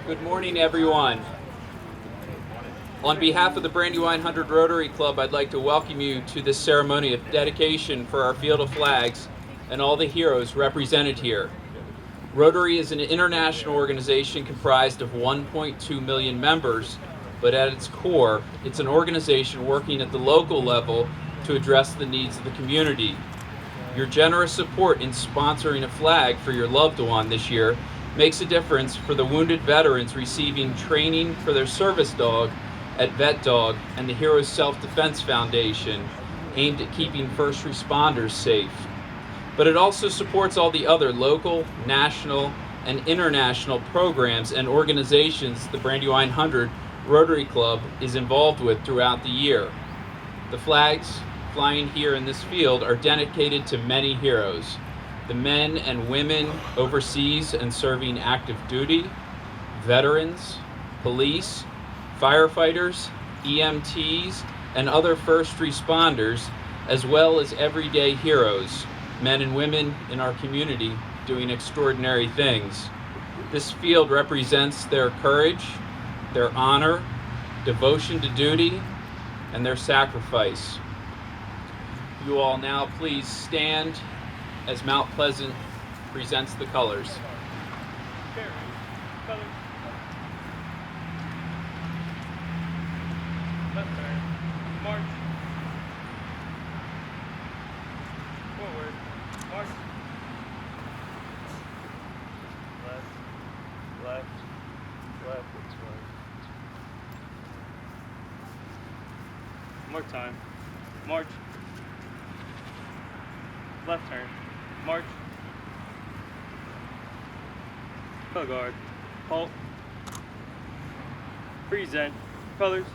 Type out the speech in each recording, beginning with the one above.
Good morning, everyone. On behalf of the Brandywine Hundred Rotary Club, I'd like to welcome you to this ceremony of dedication for our Field of Flags and all the heroes represented here. Rotary is an international organization comprised of 1.2 million members, but at its core, it's an organization working at the local level to address the needs of the community. Your generous support in sponsoring a flag for your loved one this year makes a difference for the wounded veterans receiving training for their service dog at VetDog and the Heroes Self-Defense Foundation, aimed at keeping first responders safe. But it also supports all the other local, national, and international programs and organizations the Brandywine 100 Rotary Club is involved with throughout the year. The flags flying here in this field are dedicated to many heroes, the men and women overseas and serving active duty, veterans, police, firefighters, EMTs, and other first responders, as well as everyday heroes, men and women in our community doing extraordinary things. This field represents their courage, their honor, devotion to duty, and their sacrifice. You all now please stand as Mount Pleasant presents the colors. Left turn. March. Forward. March. Left. It's right. More time. March. Left turn. March. Color guard. Halt. Present. Colors.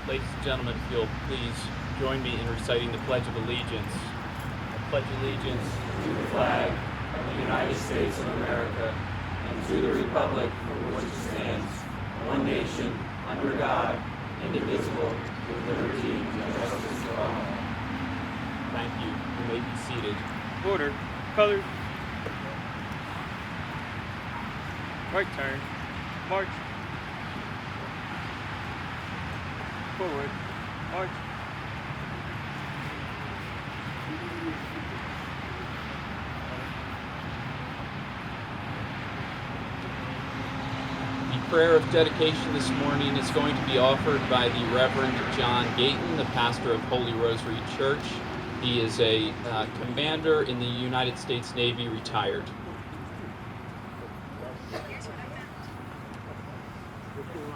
Ladies and gentlemen, if you'll please join me in reciting the Pledge of Allegiance. I pledge allegiance to the flag of the United States of America and to the republic for which it stands, one nation, under God, indivisible, with liberty and justice for all. Thank you. You may be seated. Order. Colors. Right turn. March. Forward. March. The prayer of dedication this morning is going to be offered by the Reverend John Gayton, the pastor of Holy Rosary Church. He is a commander in the United States Navy, retired.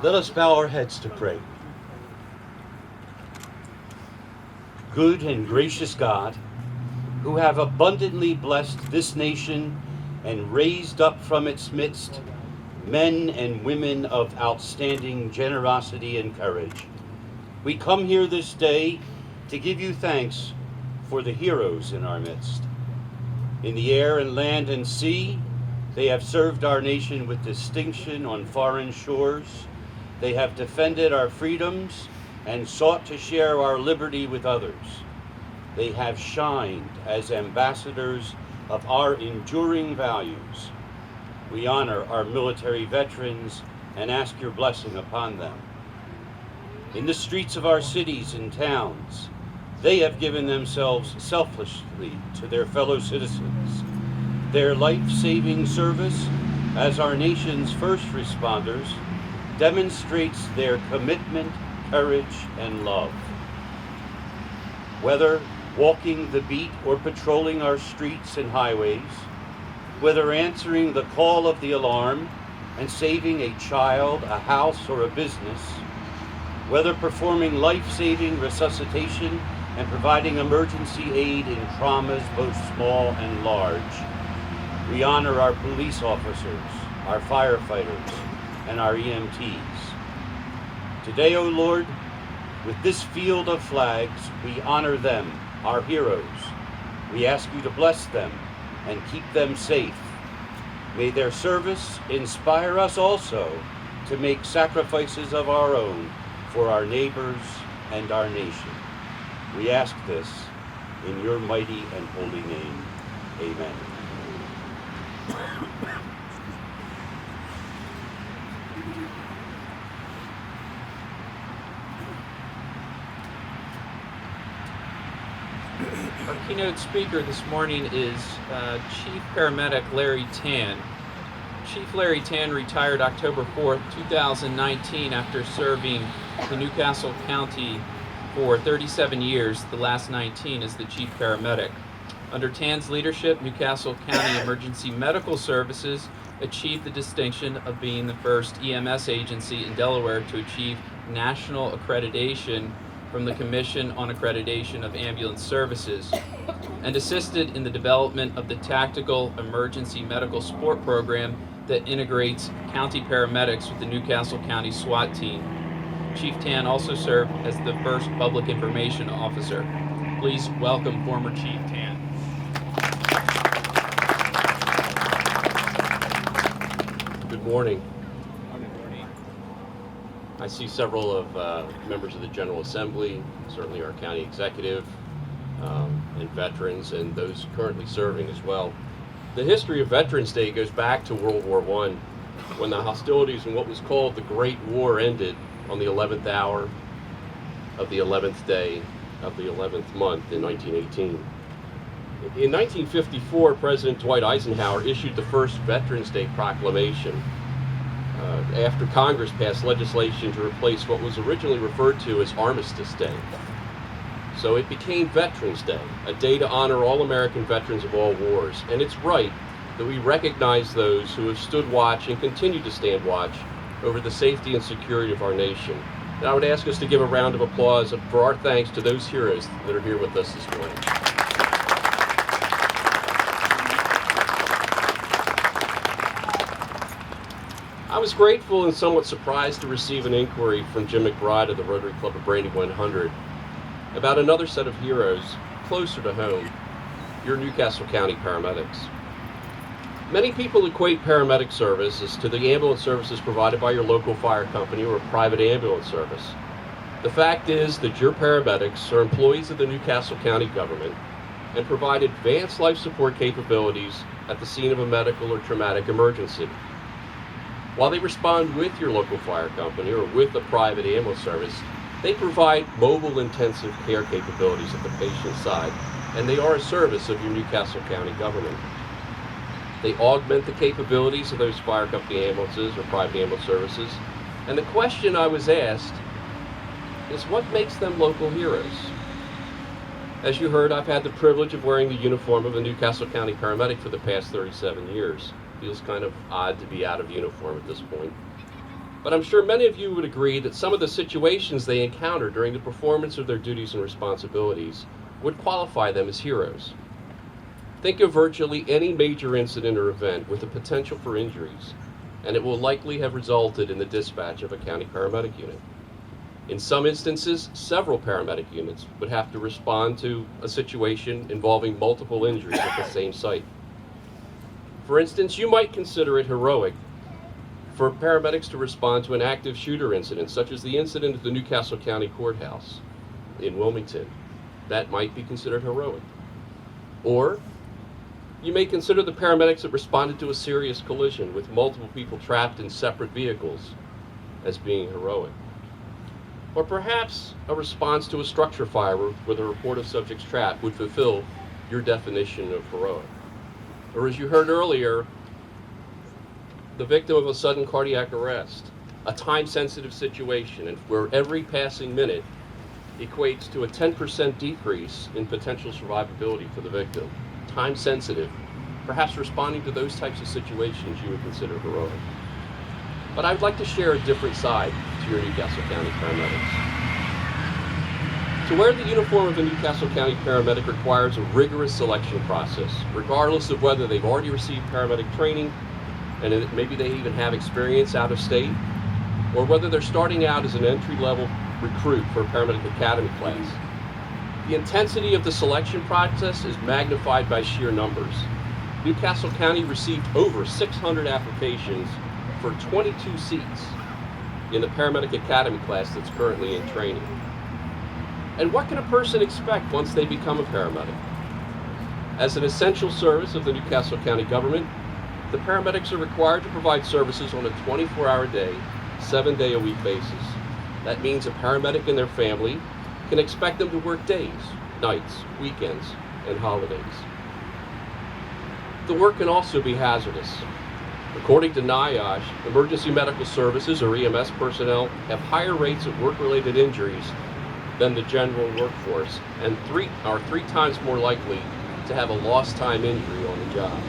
Let us bow our heads to pray. Good and gracious God, who have abundantly blessed this nation and raised up from its midst men and women of outstanding generosity and courage, we come here this day to give you thanks for the heroes in our midst. In the air and land and sea, they have served our nation with distinction on foreign shores. They have defended our freedoms and sought to share our liberty with others. They have shined as ambassadors of our enduring values. We honor our military veterans and ask your blessing upon them. In the streets of our cities and towns, they have given themselves selflessly to their fellow citizens. Their life-saving service as our nation's first responders demonstrates their commitment, courage, and love. Whether walking the beat or patrolling our streets and highways, whether answering the call of the alarm and saving a child, a house, or a business, whether performing life-saving resuscitation and providing emergency aid in traumas both small and large, we honor our police officers, our firefighters, and our EMTs. Today, O Lord, with this field of flags, we honor them, our heroes. We ask you to bless them and keep them safe. May their service inspire us also to make sacrifices of our own for our neighbors and our nation. We ask this in your mighty and holy name. Amen. Our keynote speaker this morning is Chief Paramedic Larry Tan. Chief Larry Tan retired October 4th, 2019 after serving the Newcastle County for 37 years, the last 19 as the Chief Paramedic. Under Tan's leadership, Newcastle County Emergency Medical Services achieved the distinction of being the first EMS agency in Delaware to achieve national accreditation from the Commission on Accreditation of Ambulance Services, and assisted in the development of the Tactical Emergency Medical Support Program that integrates county paramedics with the Newcastle County SWAT team. Chief Tan also served as the first public information officer. Please welcome former Chief Tan. Good morning. I see several of members of the General Assembly, certainly our county executive, and veterans, and those currently serving as well. The history of Veterans Day goes back to World War I, when the hostilities in what was called the Great War ended on the 11th hour of the 11th day of the 11th month in 1918. In 1954, President Dwight Eisenhower issued the first Veterans Day proclamation after Congress passed legislation to replace what was originally referred to as Armistice Day. So it became Veterans Day, a day to honor all American veterans of all wars. And it's right that we recognize those who have stood watch and continue to stand watch over the safety and security of our nation. And I would ask us to give a round of applause for our thanks to those heroes that are here with us this morning. I was grateful and somewhat surprised to receive an inquiry from Jim McBride of the Rotary Club of Brandywine 100 about another set of heroes closer to home, your Newcastle County paramedics. Many people equate paramedic services to the ambulance services provided by your local fire company or a private ambulance service. The fact is that your paramedics are employees of the Newcastle County government and provide advanced life support capabilities at the scene of a medical or traumatic emergency. While they respond with your local fire company or with a private ambulance service, they provide mobile intensive care capabilities at the patient's side, and they are a service of your Newcastle County government. They augment the capabilities of those fire company ambulances or private ambulance services, and the question I was asked is what makes them local heroes? As you heard, I've had the privilege of wearing the uniform of a Newcastle County paramedic for the past 37 years. Feels kind of odd to be out of uniform at this point. But I'm sure many of you would agree that some of the situations they encounter during the performance of their duties and responsibilities would qualify them as heroes. Think of virtually any major incident or event with the potential for injuries, and it will likely have resulted in the dispatch of a county paramedic unit. In some instances, several paramedic units would have to respond to a situation involving multiple injuries at the same site. For instance, you might consider it heroic for paramedics to respond to an active shooter incident, such as the incident at the Newcastle County Courthouse in Wilmington, that might be considered heroic. Or you may consider the paramedics that responded to a serious collision with multiple people trapped in separate vehicles as being heroic. Or perhaps a response to a structure fire with a report of subjects trapped would fulfill your definition of heroic. Or as you heard earlier, the victim of a sudden cardiac arrest, a time-sensitive situation and where every passing minute equates to a 10% decrease in potential survivability for the victim. Time-sensitive, perhaps responding to those types of situations you would consider heroic. But I'd like to share a different side to your Newcastle County paramedics. To wear the uniform of a Newcastle County paramedic requires a rigorous selection process, regardless of whether they've already received paramedic training and maybe they even have experience out of state, or whether they're starting out as an entry-level recruit for a paramedic academy class. The intensity of the selection process is magnified by sheer numbers. Newcastle County received over 600 applications for 22 seats in the paramedic academy class that's currently in training. And what can a person expect once they become a paramedic? As an essential service of the Newcastle County government, the paramedics are required to provide services on a 24-hour day, 7-day-a-week basis. That means a paramedic and their family can expect them to work days, nights, weekends, and holidays. The work can also be hazardous. According to NIOSH, emergency medical services, or EMS personnel, have higher rates of work-related injuries than the general workforce, and are three times more likely to have a lost time injury on the job.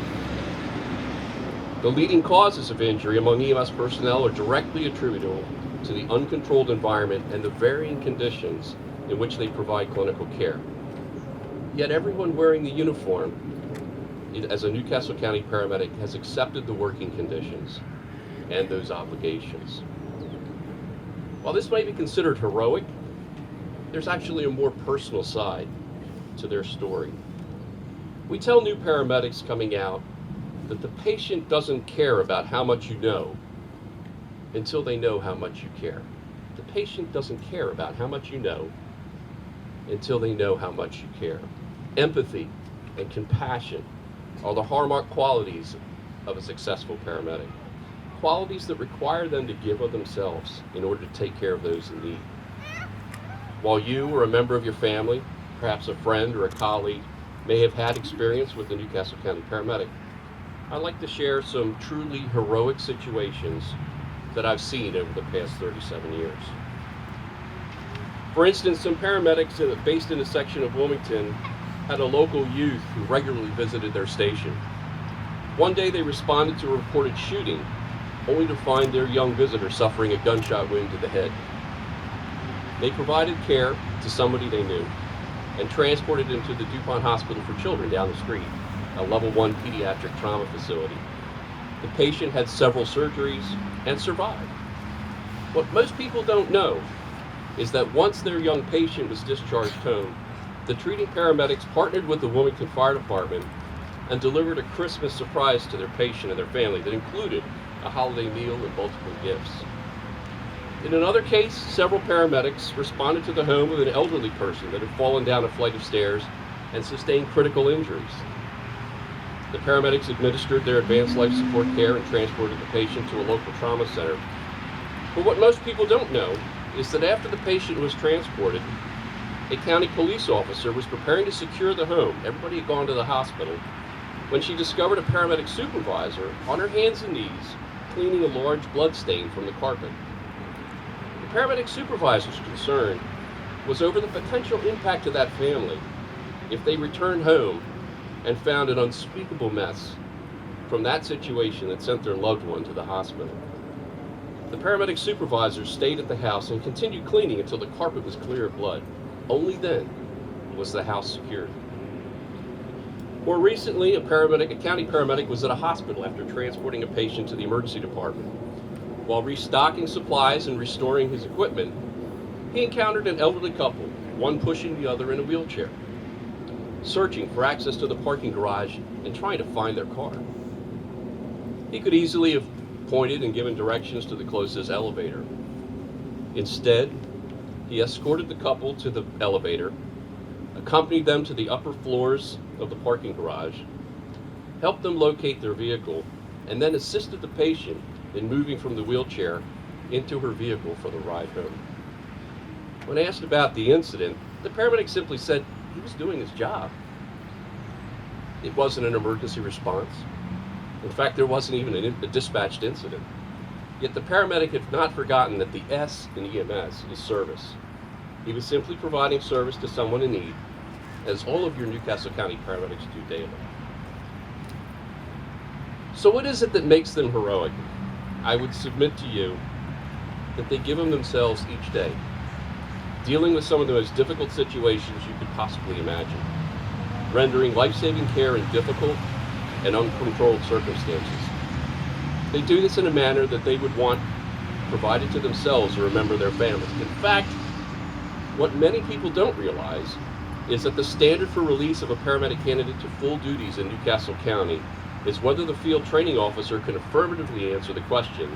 The leading causes of injury among EMS personnel are directly attributable to the uncontrolled environment and the varying conditions in which they provide clinical care. Yet everyone wearing the uniform as a Newcastle County paramedic has accepted the working conditions and those obligations. While this may be considered heroic, there's actually a more personal side to their story. We tell new paramedics coming out that the patient doesn't care about how much you know until they know how much you care. The patient doesn't care about how much you know until they know how much you care. Empathy and compassion are the hallmark qualities of a successful paramedic. Qualities that require them to give of themselves in order to take care of those in need. While you or a member of your family, perhaps a friend or a colleague, may have had experience with the Newcastle County paramedic, I'd like to share some truly heroic situations that I've seen over the past 37 years. For instance, some paramedics based in a section of Wilmington had a local youth who regularly visited their station. One day they responded to a reported shooting, only to find their young visitor suffering a gunshot wound to the head. They provided care to somebody they knew and transported him to the DuPont Hospital for Children down the street, a level 1 pediatric trauma facility. The patient had several surgeries and survived. What most people don't know is that once their young patient was discharged home, the treating paramedics partnered with the Wilmington Fire Department and delivered a Christmas surprise to their patient and their family that included a holiday meal and multiple gifts. In another case, several paramedics responded to the home of an elderly person that had fallen down a flight of stairs and sustained critical injuries. The paramedics administered their advanced life support care and transported the patient to a local trauma center. But what most people don't know is that after the patient was transported, a county police officer was preparing to secure the home. Everybody had gone to the hospital when she discovered a paramedic supervisor on her hands and knees cleaning a large blood stain from the carpet. The paramedic supervisor's concern was over the potential impact to that family if they returned home and found an unspeakable mess from that situation that sent their loved one to the hospital. The paramedic supervisor stayed at the house and continued cleaning until the carpet was clear of blood. Only then was the house secured. More recently, a county paramedic was at a hospital after transporting a patient to the emergency department. While restocking supplies and restoring his equipment, he encountered an elderly couple, one pushing the other in a wheelchair, searching for access to the parking garage and trying to find their car. He could easily have pointed and given directions to the closest elevator. Instead, he escorted the couple to the elevator, accompanied them to the upper floors of the parking garage, helped them locate their vehicle, and then assisted the patient in moving from the wheelchair into her vehicle for the ride home. When asked about the incident, the paramedic simply said he was doing his job. It wasn't an emergency response. In fact, there wasn't even a dispatched incident. Yet the paramedic had not forgotten that the S in EMS is service. He was simply providing service to someone in need, as all of your Newcastle County paramedics do daily. So what is it that makes them heroic? I would submit to you that they give them themselves each day, dealing with some of the most difficult situations you could possibly imagine, rendering life-saving care in difficult and uncontrolled circumstances. They do this in a manner that they would want provided to themselves or remember their families. In fact, what many people don't realize is that the standard for release of a paramedic candidate to full duties in Newcastle County is whether the field training officer can affirmatively answer the question,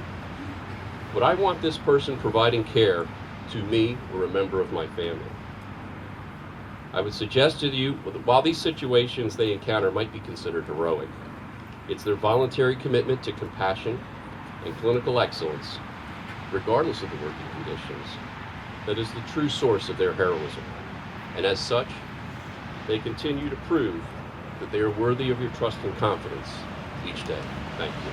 would I want this person providing care to me or a member of my family? I would suggest to you, while these situations they encounter might be considered heroic, it's their voluntary commitment to compassion and clinical excellence, regardless of the working conditions, that is the true source of their heroism. And as such, they continue to prove that they are worthy of your trust and confidence each day. Thank you.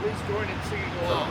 Please join in singing along.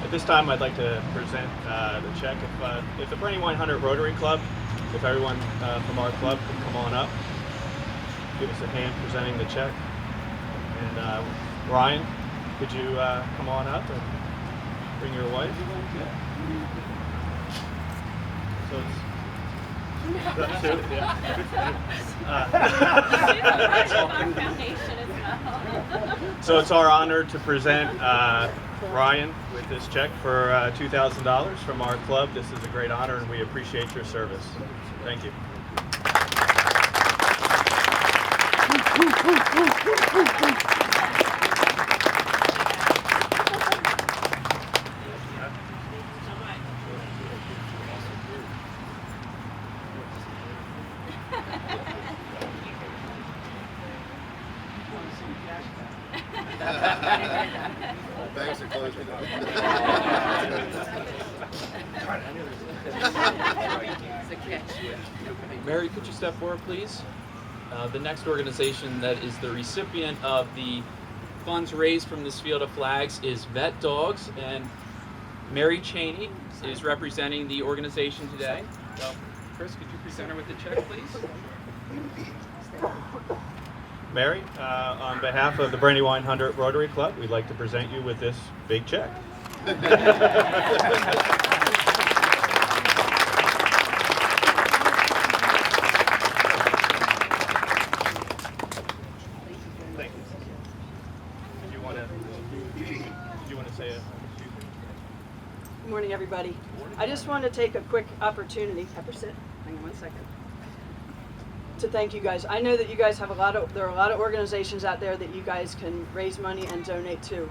At this time, I'd like to present the check. If the Brandywine Hundred Rotary Club, if everyone from our club could come on up, give us a hand presenting the check. And Ryan, could you come on up and bring your wife? So it's so it's our honor to present Ryan with this check for $2,000 from our club. This is a great honor, and we appreciate your service. Thank you. Thanks for closing. Mary, could you step forward, please? The next organization that is the recipient of the funds raised from this field of flags is VetDogs, and Mary Cheney is representing the organization today. So, Chris, could you present her with the check, please? Mary, on behalf of the Brandywine Hundred Rotary Club, we'd like to present you with this big check. Thank you. Did you want to? Good morning, everybody. I just want to take a quick opportunity. Pepper, sit. Hang on 1 second. To thank you guys. I know that you guys have there are a lot of organizations out there that you guys can raise money and donate to.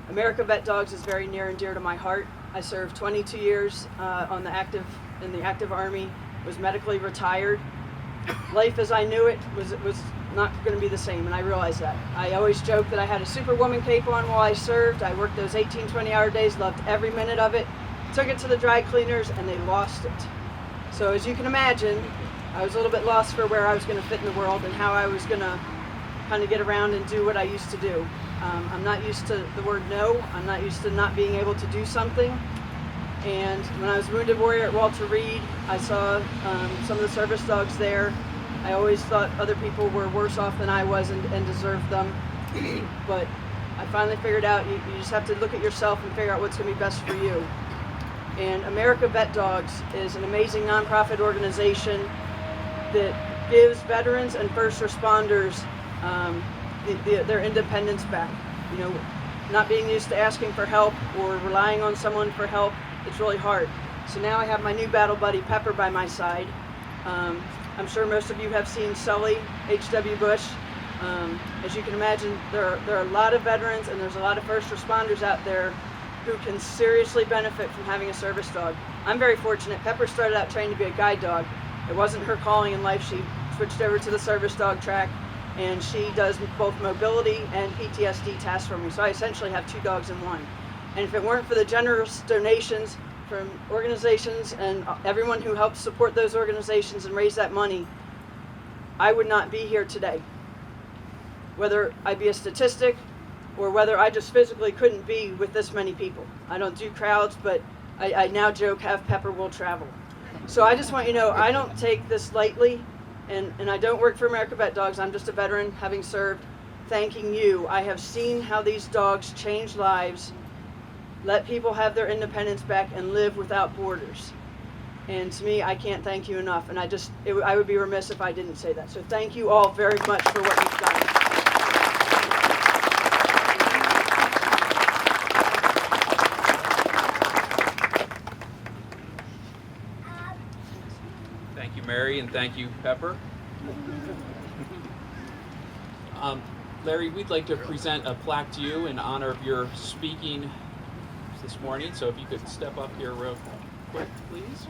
America VetDogs is very near and dear to my heart. I served 22 years in the active Army, was medically retired. Life as I knew it was not going to be the same, and I realized that. I always joked that I had a superwoman cape on while I served. I worked those 18, 20-hour days, loved every minute of it, took it to the dry cleaners, and they lost it. So as you can imagine, I was a little bit lost for where I was going to fit in the world and how I was going to kind of get around and do what I used to do. I'm not used to the word no. I'm not used to not being able to do something. And when I was Wounded Warrior at Walter Reed, I saw some of the service dogs there. I always thought other people were worse off than I was and deserved them. But I finally figured out you just have to look at yourself and figure out what's going to be best for you. And America VetDogs is an amazing nonprofit organization that gives veterans and first responders their independence back. You know, not being used to asking for help or relying on someone for help, it's really hard. So now I have my new battle buddy Pepper by my side. I'm sure most of you have seen Sully, H.W. Bush. As you can imagine, there are a lot of veterans and there's a lot of first responders out there who can seriously benefit from having a service dog. I'm very fortunate. Pepper started out trained to be a guide dog. It wasn't her calling in life. She switched over to the service dog track, and she does both mobility and PTSD tasks for me. So I essentially have 2 dogs in one. And if it weren't for the generous donations from organizations and everyone who helps support those organizations and raise that money, I would not be here today. Whether I be a statistic or whether I just physically couldn't be with this many people. I don't do crowds, but I now joke, have Pepper will travel. So I just want you to know, I don't take this lightly, and I don't work for America VetDogs. I'm just a veteran, having served, thanking you. I have seen how these dogs change lives, let people have their independence back, and live without borders. And to me, I can't thank you enough, and I would be remiss if I didn't say that. So thank you all very much for what you've done. Thank you, Mary, and thank you, Pepper. Larry, we'd like to present a plaque to you in honor of your speaking this morning. So if you could step up here real quick, please.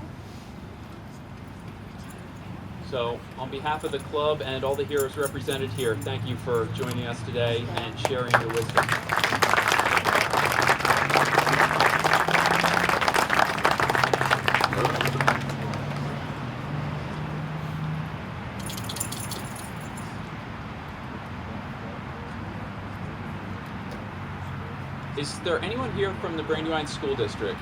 So on behalf of the club and all the heroes represented here, thank you for joining us today and sharing your wisdom. Is there anyone here from the Brandywine School District?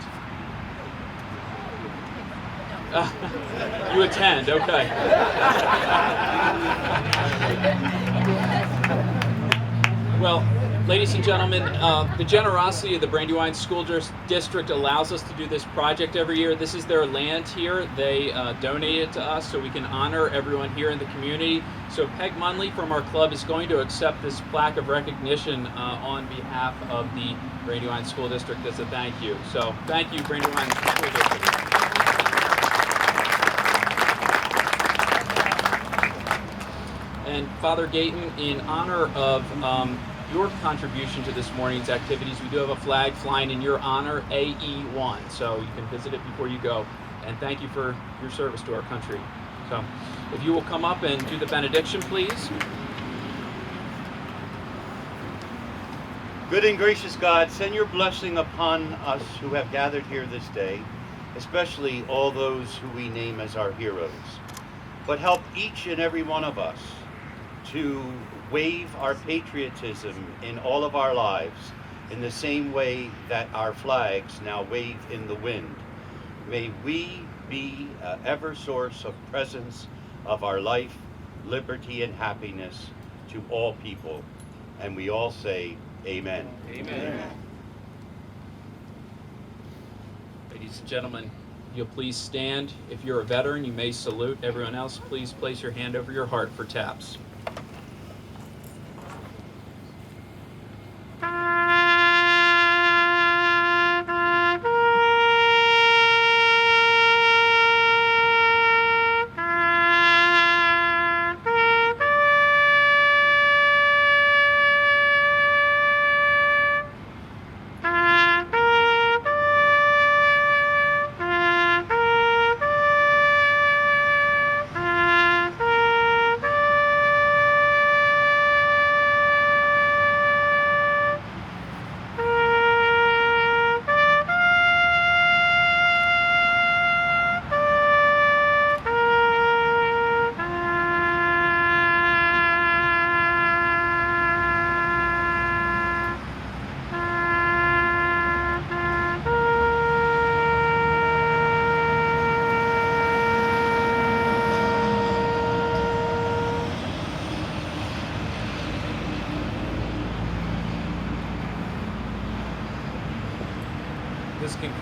You attend, okay. Well, ladies and gentlemen, the generosity of the Brandywine School District allows us to do this project every year. This is their land here. They donate it to us so we can honor everyone here in the community. So Peg Munley from our club is going to accept this plaque of recognition on behalf of the Brandywine School District as a thank you. So thank you, Brandywine School District. And Father Gayton, in honor of your contribution to this morning's activities, we do have a flag flying in your honor, AE1. So you can visit it before you go. And thank you for your service to our country. So if you will come up and do the benediction, please. Good and gracious God, send your blessing upon us who have gathered here this day, especially all those who we name as our heroes. But help each and every one of us to wave our patriotism in all of our lives in the same way that our flags now wave in the wind. May we be an ever source of presence of our life, liberty, and happiness to all people. And we all say, Amen. Amen. Ladies and gentlemen, you'll please stand. If you're a veteran, you may salute. Everyone else, please place your hand over your heart for taps.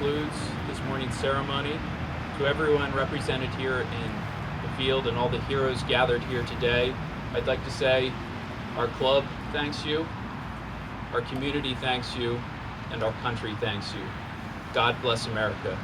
concludes this morning's ceremony. To everyone represented here in the field and all the heroes gathered here today, I'd like to say our club thanks you, our community thanks you, and our country thanks you. God bless America.